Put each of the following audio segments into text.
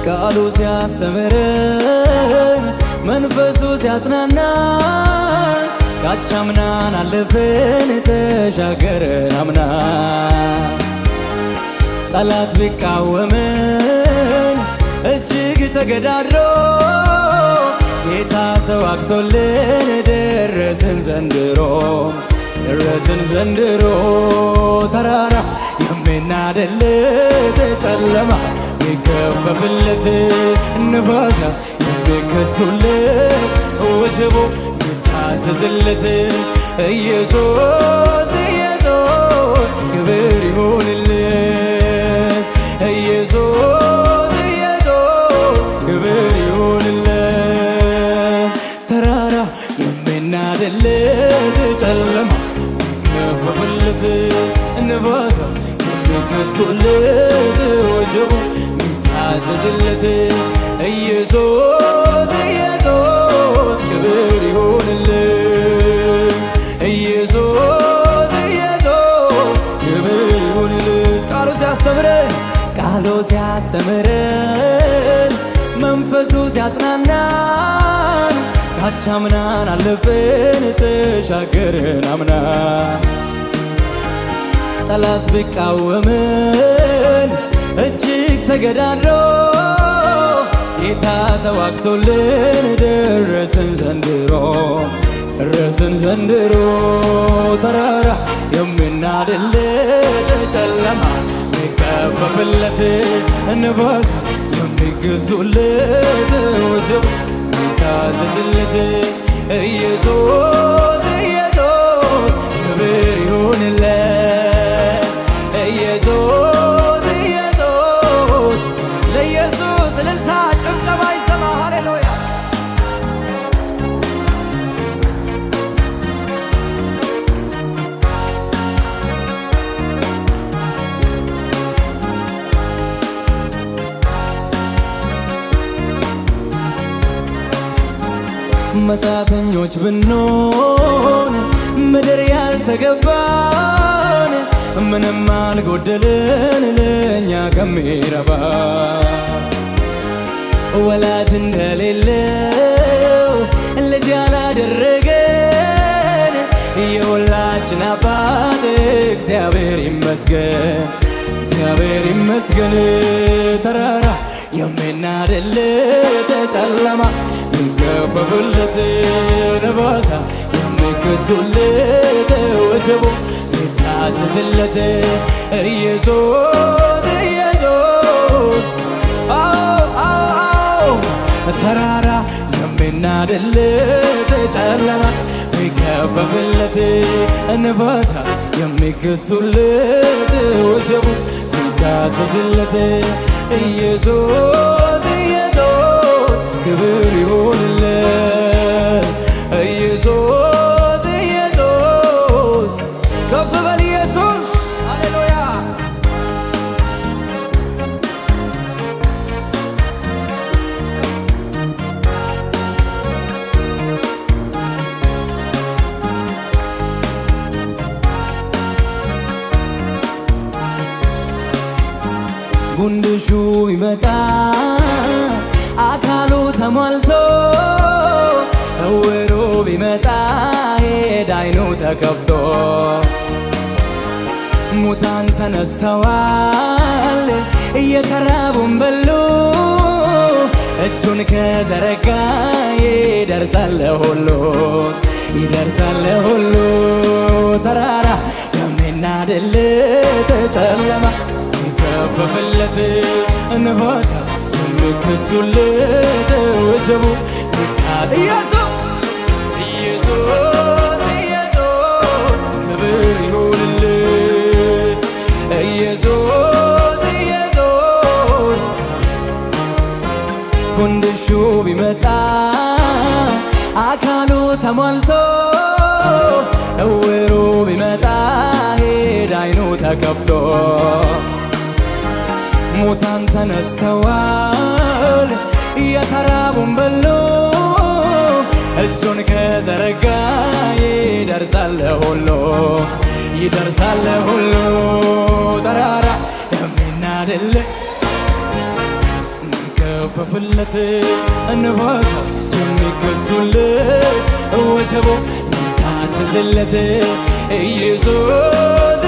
ቃሉ ሲያስተምረን መንፈሱ ሲያጽናናን ካቻምናን አለፈን ተሻገርን አምና ጠላት ቢቃወመን እጅግ ተገዳድሮ ጌታ ተዋግቶልን ደረስን ዘንድሮ ተራራ የሚናደለት ጨለማ ሚከፈፍለት ንፋሳ የሚከሱለት ወጀቡ ሚታዘዝለት ኢየሱስ ክብር ይሁንለት ኢየሱስ ክብር ይሁንለት ተራራ የሚናደለት ጨለማ ሚከፈፍለት ንፋሳ የሚከሱለት ወጀቡ ሚታዘዝለት ኢየሱስ ክብር ይሁንለት ኢየሱስ ክብር ይሁንለት ቃሉ ሲያስተምረን መንፈሱ ሲያጽናናን ካቻምናን አለፈን ተሻገርን አምና ጠላት ቢቃወመን እጅግ ተገዳድሮ ጌታ ተዋግቶልን ደረስን ዘንድሮ ተራራ የሚናደለት ጨለማ ሚከፈፍለት ንፋስ የሚገዙለት ወጀብ ሚታዘዝለት ኢየሱስ ክብር ይሁንለት ኢየሱስ ለኢየሱስ እልልታ ጭብጨባ ይሰማ ሃሌሉያ መጻተኞች ብንሆን ምድር ያልተገባን ምንም አልጎደልን ለኛ ከሚረባ ወላጅ እንደሌለው ልጅ ያላደረገን የሁላችን አባት እግዚአብሔር ይመስገን ተራራ የሚናደለት ጨለማ ሚከፈፍለት ንፋሳ የሚገዙለት ወጀቡ ሚታዘዝለት ኢየሱስ ተራራ የሚናደለት ጨለማ ሚከፈፍለት ንፋሳ የሚገዙለት ወጀቡ ሚታዘዝለት ኢየሱስ ክብር ይሁንለት ኢየሱስ ከፍ በል ኢየሱስ ሃሌሉያ ጉንድሹ ይመጣ አካሉ ተሟልቶ እውሩ ቢመጣ ሄዳይኑ ተከፍቶ ሙታን ተነስተዋል እየተራቡን በሉ እጁን ከዘረጋ ይደርሳል ሁሉ ተራራ የሚናደለት ጨለማ ሚከፈፍለት ንፋሳ የሚከሱለት ወጀቡ ኢየሱስ ክብር ይሁንለት ኢየሱስ ጉንድሹ ቢመጣ አካሉ ተሟልቶ እውሩ ቢመጣ ሄዳይኑ ተከፍቶ ሙታን ተነስተዋል የተራቡን በሉ እጁን ከዘረጋ ይደርሳል ሁሉ ተራራ የሚናደለት የሚከፈፍለት ነፋሳት የሚገዙለት ወጀቡ የሚታዘዝለት ኢየሱስ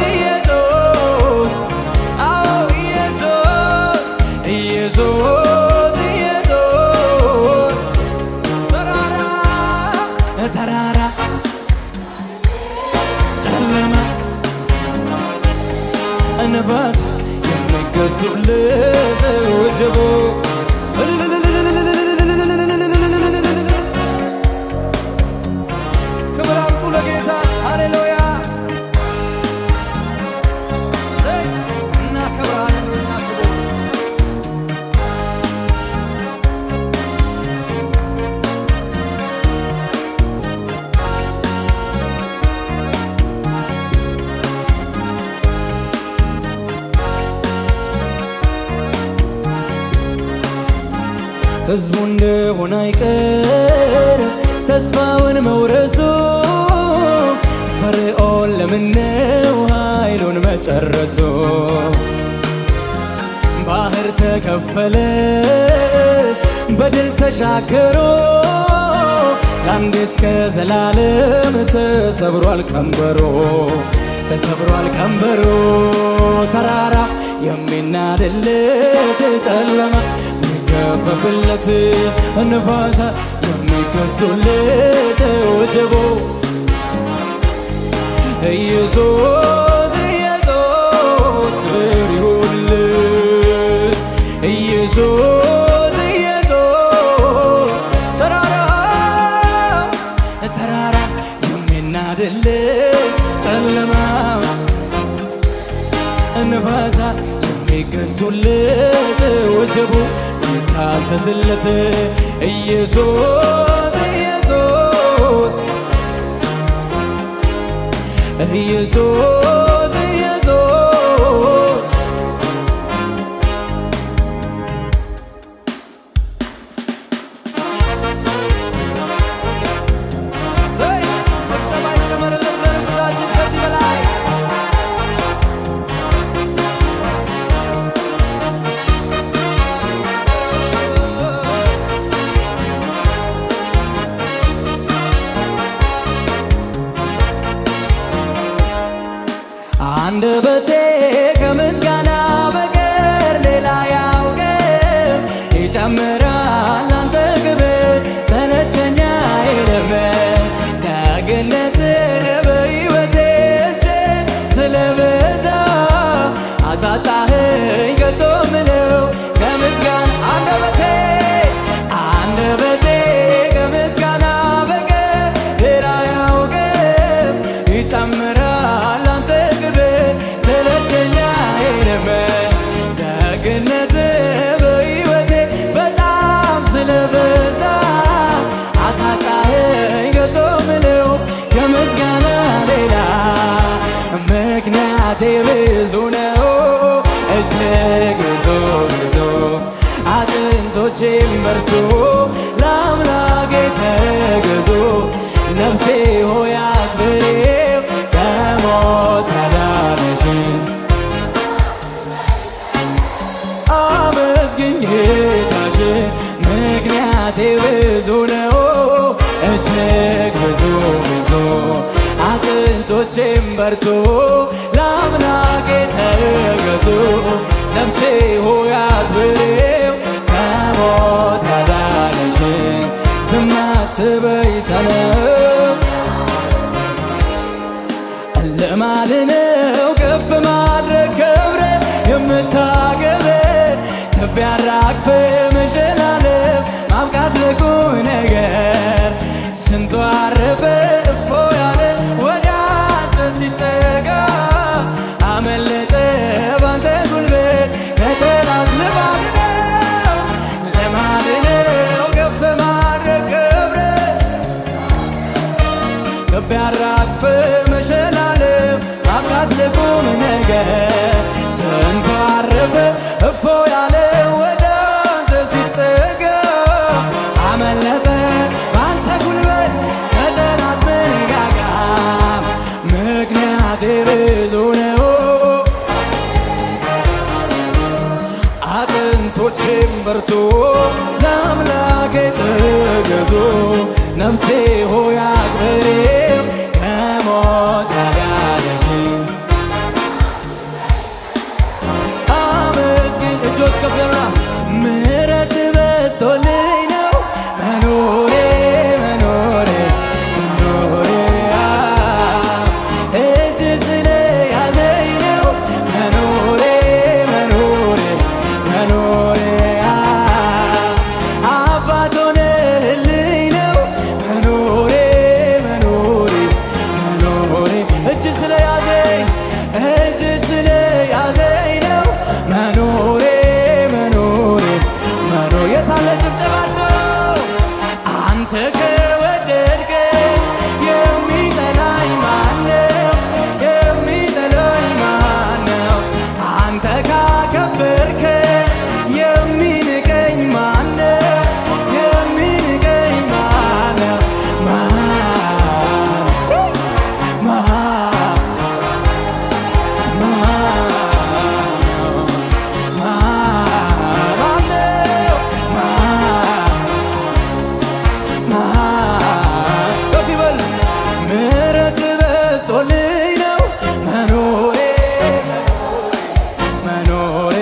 ኢየሱስ አዎ ኢየሱስ ኢየሱስ ኢየሱስ ተራራ ጨለማ ነፋሳት የሚገዙለት ወጀቡ ክብር አምጡ ለጌታ ሃሌሉያ እናከብራለን እኛ ክብር ሕዝቡ እንደሆነ አይቀር ተስፋውን መውረሱ ፈርዖን ለምነው ኃይሉን መጨረሱ ባህር ተከፈለ በድል ተሻገሮ ለአንዴ እስከ ዘላለም ተሰብሯል ቀንበሮ ተሰብሯል ቀንበሮ ተራራ የሚናድለት ጨለማ የሚከፈፍለት ነፋሳት የሚገዙለት ወጀቡ ኢየሱስ ኢየሱስ ክብር ይሁንለት ኢየሱስ ኢየሱስ ተራራ የሚናድለት ጨለማ ነፋሳት የሚገዙለት ወጀቡ የሚታዘዝለት ኢየሱስ ኢየሱስ ኢየሱስ ኢየሱስ ጭብጨባ ይጨመርለት ለንጉሳችን ከዚህ በላይ አንደበቴ ከምስጋና በቀር ሌላ ያውቅም ይጨምራል አንተ ክብር ሰለቸኝ አይልም ደግነትህ በሕይወቴ እጅግ ስለበዛ አሳጣኸኝ ከቶ ምለው ከምስጋና አንደበቴ ከምስጋና በቀር ሌላ ያውቅም ይጨምራል አንተ ክብር ሰለቸኝ አይልም ደግነትህ በሕይወቴ በጣም ስለበዛ አሳጣኸኝ ከቶ ምለው ከምስጋና ሌላ ምክንያቴ ብዙ ነው እጅግ ብዙ አጥንቶቼም በርቱ ለአምላኬ ተገዙ ነፍሴ ሆይ አክብሬው ከሞት ያዳነሽን አመስግኝ ጌታሽን ምክንያቴ ብዙ ነው እጅግ ብዙ አጥንቶቼም በርቱ ለአምላኬ ተገዙ ነፍሴ ሆይ አክብሬው ከሞት ያዳነሽን ዝም አትበይ ተነስ ልማድ ነው ከፍ ማድረግ ክብር የምታከብር ትቢያ አራግፈ መሸላለም ማብቃት ለቁም ነገር ስንቱ አረፈ እፎ ያለ ወደ አንተ ሲጠጋ አመለጠ ባንተ ጉልበት ከጠላት ልማድ እግሮቼም በርቱ ለአምላኬ ተገዙ ነፍሴ ሆይ አክብሪው ከሞት ያዳነሽኝ አመስግኝ እጆች ከፍ ያሉና ምሕረት በዝቶልኝ ነው መኖሬ መኖሬ መኖሬ እጅ ስለያዘኝ ነው መኖሬ መኖሬ መኖሬ አባት ሆነህልኝ ነው መኖሬ መኖሬ መኖሬ እጅ ስለያዘኝ ነው መኖሬ መኖሬ መኖሬ የታለ ጭብጨባቸው አንተ ከወደድከኝ የሚጠላኝ ማነው የሚጠላኝ ማነው አንተ ካከበርከኝ የሚንቀኝ ማነው የሚንቀኝ ማነው ምሕረት በዝቶልኝ ነው መኖሬ መኖሬ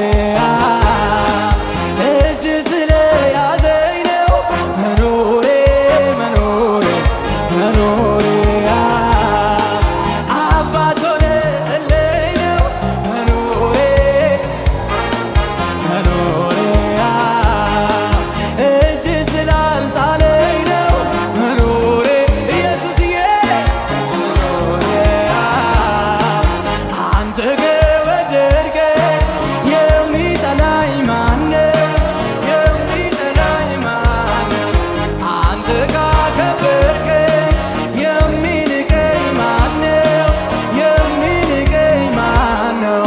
እጅ ስለያዘኝ ነው መኖሬ መኖሬ መኖሬ አባት ሆነህልኝ ነው መኖሬ መኖሬ እጅ ስላልጣለኝ ነው መኖሬ ኢየሱስዬ መኖሬ አንተ ከወደድከኝ የሚጠላኝ ማነው የሚጠላኝ ማነው አንተ ካከበርከኝ የሚንቀኝ ማነው የሚንቀኝ ማነው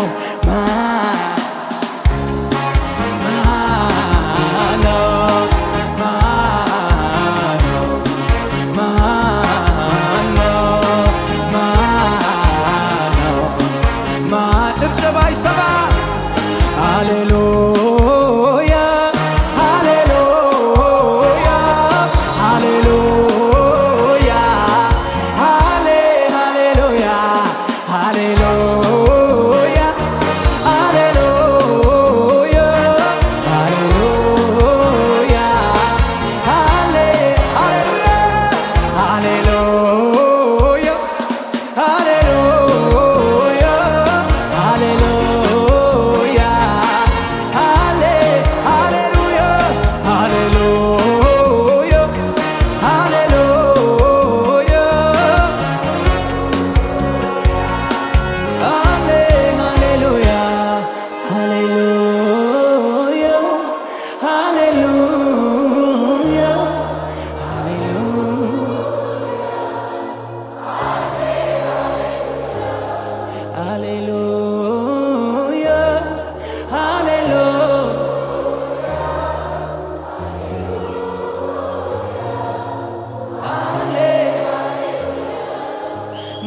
ጭብጨባ ይሰማ ሃሌሉያ ሃሌሉያ ሃሌሉያ ሃሌሉያ ሃሌሉያ ሃሌሉያ ሃሌሉያ ሃሌሉያ ሃሌሉያ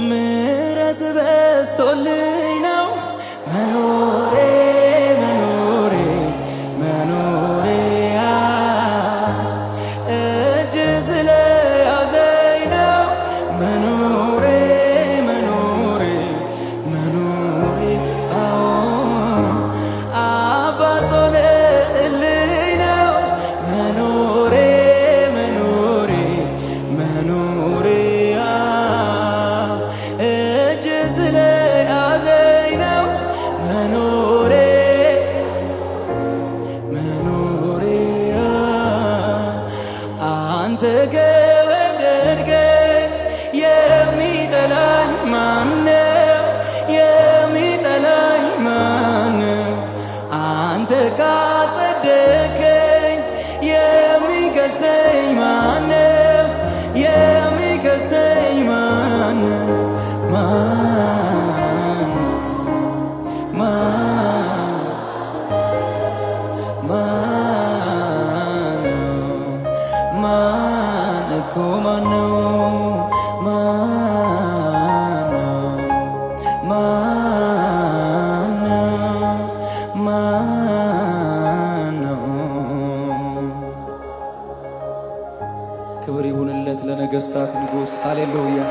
ምሕረት በዝቶልኝ ነው መኖሬ መኖሬ መኖሬ እጅ ስለያዘኝ ነው መኖሬ መኖሬ መኖሬ አባት ሆነህልኝ ነው መኖሬ መኖሬ መኖሬ እጅ ስለያዘኝ ነው መኖሬ መኖሬ አንተ ከወደድከኝ የሚጠላኝ ማነው የሚጠላኝ ማነው አንተ ካጸደቅከኝ የሚከሰኝ ማነው የሚከሰኝ ማነው ማነው ክብር ይሁንለት ለነገሥታት ንጉሥ ሃሌሉያ